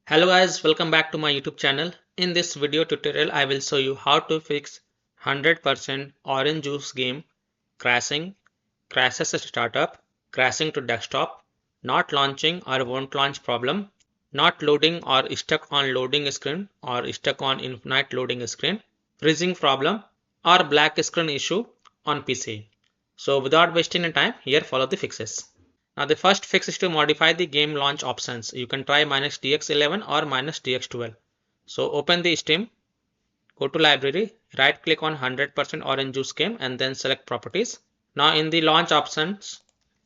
Hello guys, welcome back to my YouTube channel. In this video tutorial, I will show you how to fix 100% orange juice game crashing, crashes at startup, crashing to desktop, not launching or won't launch problem, not loading or stuck on loading screen or stuck on infinite loading screen, freezing problem or black screen issue on PC. So without wasting any time, here follow the fixes. Now the first fix is to modify the game launch options. You can try -dx11 or -dx12. So open the Steam, go to library, right click on 100% orange juice game and then select properties. Now in the launch options,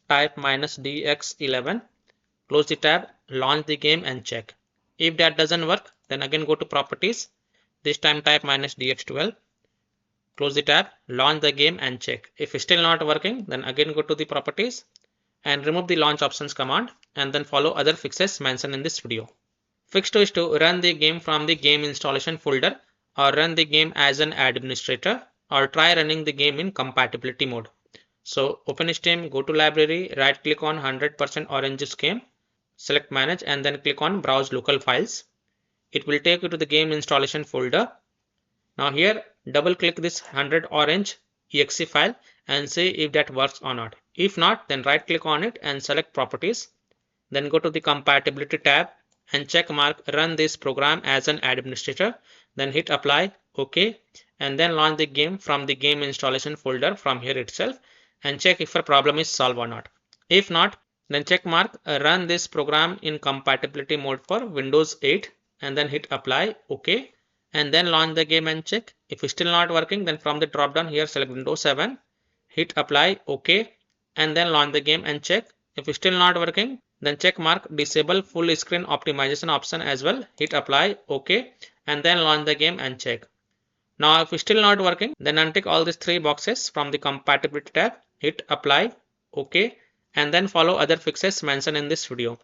type -dx11, close the tab, launch the game and check. If that doesn't work, then again go to properties. This time type -dx12, close the tab, launch the game and check. If it's still not working, then again go to the properties and remove the launch options command and then follow other fixes mentioned in this video. Fix 2 is to run the game from the game installation folder or run the game as an administrator or try running the game in compatibility mode. So open Steam, go to library, right click on 100% orange juice game, select manage and then click on browse local files. It will take you to the game installation folder. Now here double click this 100 orange exe file and see if that works or not. If not, then right click on it and select properties. Then go to the compatibility tab and check mark run this program as an administrator. Then hit apply, OK, and then launch the game from the game installation folder from here itself and check if a problem is solved or not. If not, then check mark run this program in compatibility mode for Windows 8 and then hit apply, OK, and then launch the game and check. If it's still not working, then from the drop down here select Windows 7, hit apply, OK, and then launch the game and check. If it's still not working, then check mark disable full screen optimization option as well, hit apply, OK, and then launch the game and check. Now if it's still not working, then untick all these three boxes from the compatibility tab, hit apply, OK, and then follow other fixes mentioned in this video.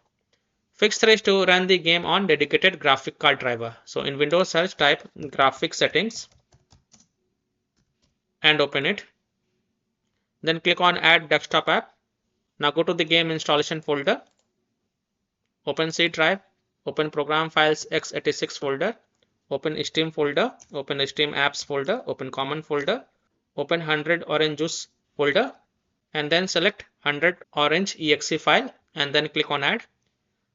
Fix 3 is to run the game on dedicated graphic card driver. So in Windows search type graphics settings and open it. Then click on add desktop app. Now go to the game installation folder. Open C drive, open program files x86 folder, open Steam folder, open Steam apps folder, open common folder, open 100 orange juice folder, and then select 100 orange exe file and then click on add.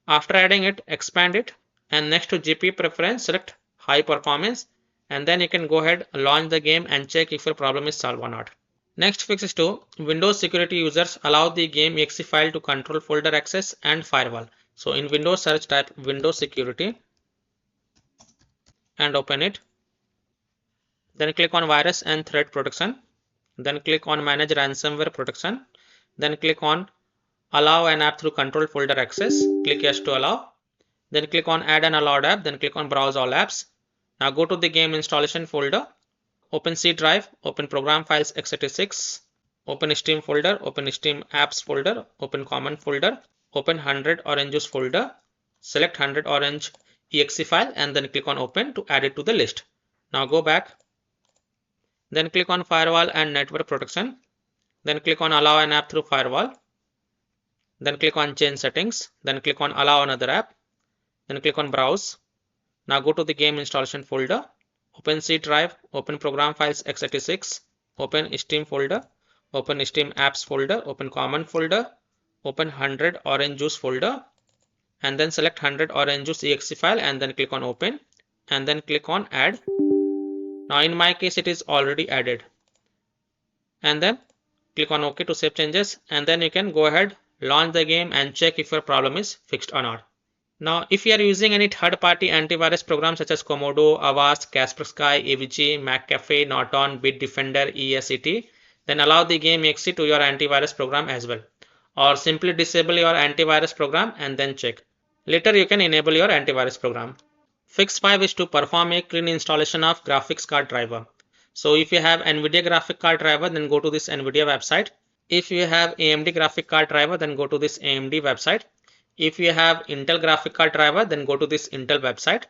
After adding it, expand it and next to GPU preference select high performance and then you can go ahead launch the game and check if your problem is solved or not. Next fix is to Windows security users allow the game exe file to control folder access and firewall. So in Windows search type Windows security and open it. Then click on virus and threat protection. Then click on manage ransomware protection. Then click on allow an app through control folder access. Click yes to allow. Then click on add an allowed app. Then click on browse all apps. Now go to the game installation folder. Open C drive, open program files x86, open Steam folder, open Steam apps folder, open common folder, open 100 orange juice folder, select 100 orange exe file and then click on open to add it to the list. Now go back. Then click on firewall and network protection. Then click on allow an app through firewall. Then click on change settings. Then click on allow another app. Then click on browse. Now go to the game installation folder. Open C drive, open program files x86, open Steam folder, open Steam apps folder, open common folder, open 100 orange juice folder and then select 100 orange juice exe file and then click on open and then click on add. Now in my case it is already added and then click on OK to save changes and then you can go ahead launch the game and check if your problem is fixed or not. Now, if you are using any third-party antivirus programs such as Komodo, Avast, Kaspersky, AVG, McAfee, Norton, Bitdefender, ESET, then allow the game exe to your antivirus program as well. Or simply disable your antivirus program and then check. Later, you can enable your antivirus program. Fix 5 is to perform a clean installation of graphics card driver. So if you have NVIDIA graphic card driver, then go to this NVIDIA website. If you have AMD graphic card driver, then go to this AMD website. If you have Intel graphic card driver, then go to this Intel website.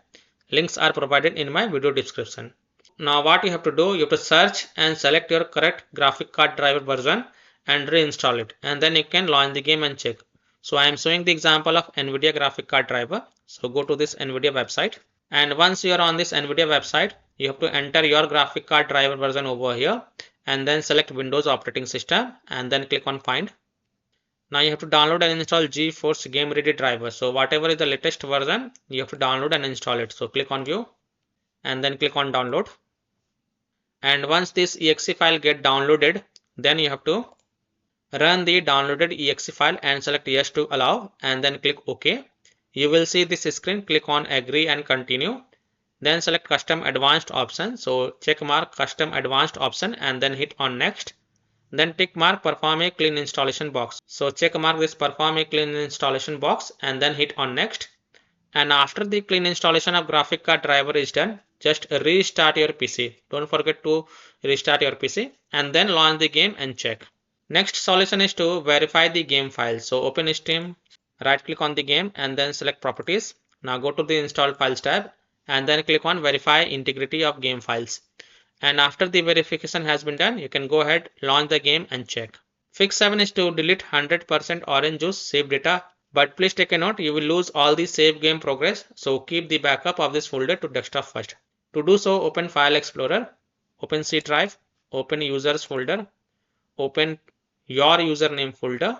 Links are provided in my video description. Now what you have to do, you have to search and select your correct graphic card driver version and reinstall it. And then you can launch the game and check. So I am showing the example of NVIDIA graphic card driver. So go to this NVIDIA website, and once you are on this NVIDIA website, you have to enter your graphic card driver version over here and then select Windows operating system and then click on find. Now you have to download and install GeForce Game Ready driver. So whatever is the latest version, you have to download and install it. So click on view and then click on download. And once this exe file get downloaded, then you have to run the downloaded exe file and select yes to allow and then click OK. You will see this screen. Click on agree and continue. Then select custom advanced option. So check mark custom advanced option and then hit on next. Then tick mark perform a clean installation box. So check mark this perform a clean installation box and then hit on next. And after the clean installation of graphic card driver is done, just restart your PC. Don't forget to restart your PC and then launch the game and check. Next solution is to verify the game file. So open Steam, right click on the game and then select properties. Now go to the installed files tab and then click on verify integrity of game files. And after the verification has been done, you can go ahead, launch the game and check. Fix 7 is to delete 100% orange juice save data. But please take a note, you will lose all the save game progress. So keep the backup of this folder to desktop first. To do so, open File Explorer, open C drive, open users folder, open your username folder,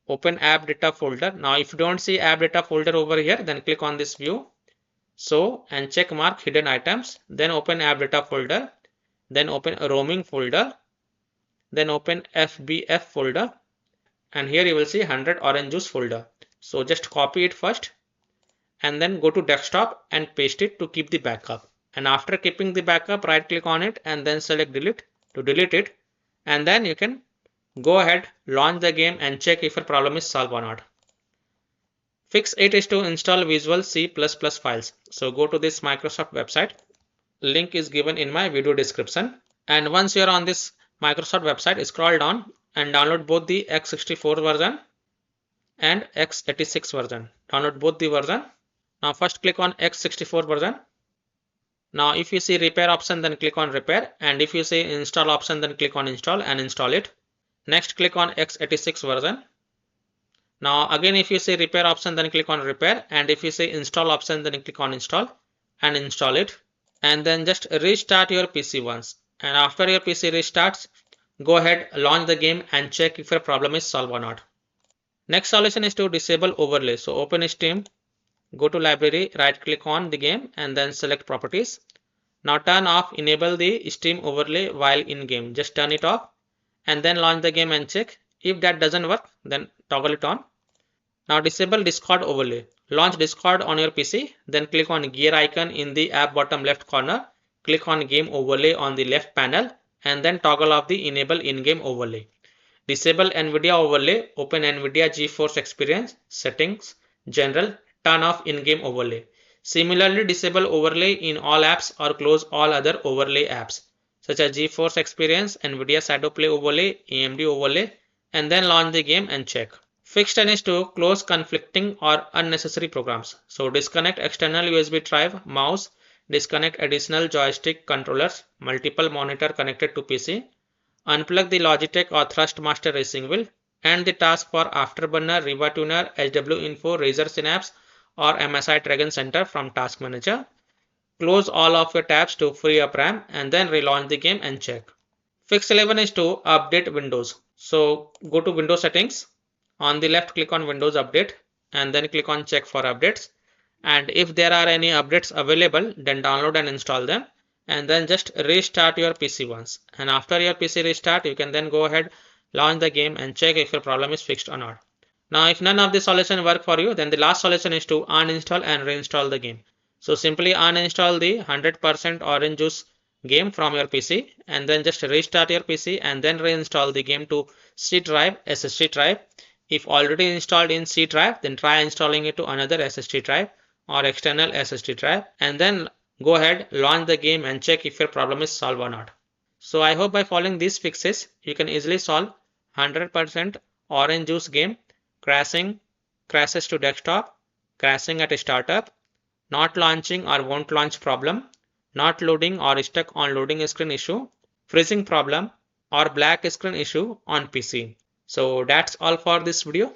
open app data folder. Now if you don't see app data folder over here, then click on this view. So and check mark hidden items, then open app data folder, then open a roaming folder, then open FBF folder, and here you will see 100 orange juice folder. So just copy it first and then go to desktop and paste it to keep the backup. And after keeping the backup, right click on it and then select delete to delete it. And then you can go ahead, launch the game and check if your problem is solved or not. Fix 8 is to install Visual C++ files. So go to this Microsoft website. Link is given in my video description. And once you are on this Microsoft website, scroll down and download both the x64 version and x86 version. Download both the version. Now first click on x64 version. Now if you see repair option, then click on repair, and if you see install option, then click on install and install it. Next click on x86 version. Now again if you see repair option, then click on repair, and if you see install option, then click on install and install it. And then just restart your PC once, and after your PC restarts, go ahead, launch the game and check if your problem is solved or not. Next solution is to disable overlay. So open Steam, go to library, right click on the game and then select properties. Now turn off enable the Steam overlay while in game. Just turn it off and then launch the game and check. If that doesn't work, then toggle it on. Now disable Discord overlay. Launch Discord on your PC, then click on gear icon in the app bottom left corner. Click on game overlay on the left panel and then toggle off the enable in-game overlay. Disable NVIDIA overlay, open NVIDIA GeForce Experience, settings, general, turn off in-game overlay. Similarly, disable overlay in all apps or close all other overlay apps such as GeForce Experience, NVIDIA Shadow Play overlay, AMD overlay, and then launch the game and check. Fix 10 is to close conflicting or unnecessary programs. So disconnect external USB drive, mouse, disconnect additional joystick controllers, multiple monitor connected to PC, unplug the Logitech or Thrustmaster racing wheel, and the task for Afterburner, Riva Tuner, HW Info, Razer Synapse or MSI Dragon Center from Task Manager. Close all of your tabs to free up RAM and then relaunch the game and check. Fix 11 is to update Windows. So go to Windows settings. On the left click on Windows Update and then click on check for updates. And if there are any updates available, then download and install them. And then just restart your PC once. And after your PC restart, you can then go ahead, launch the game and check if your problem is fixed or not. Now if none of the solution work for you, then the last solution is to uninstall and reinstall the game. So simply uninstall the 100% orange juice game from your PC and then just restart your PC and then reinstall the game to C drive, SSD drive. If already installed in C drive, then try installing it to another SSD drive or external SSD drive and then go ahead, launch the game and check if your problem is solved or not. So I hope by following these fixes, you can easily solve 100% orange juice game, crashing, crashes to desktop, crashing at a startup, not launching or won't launch problem, not loading or stuck on loading screen issue, freezing problem or black screen issue on PC. So that's all for this video.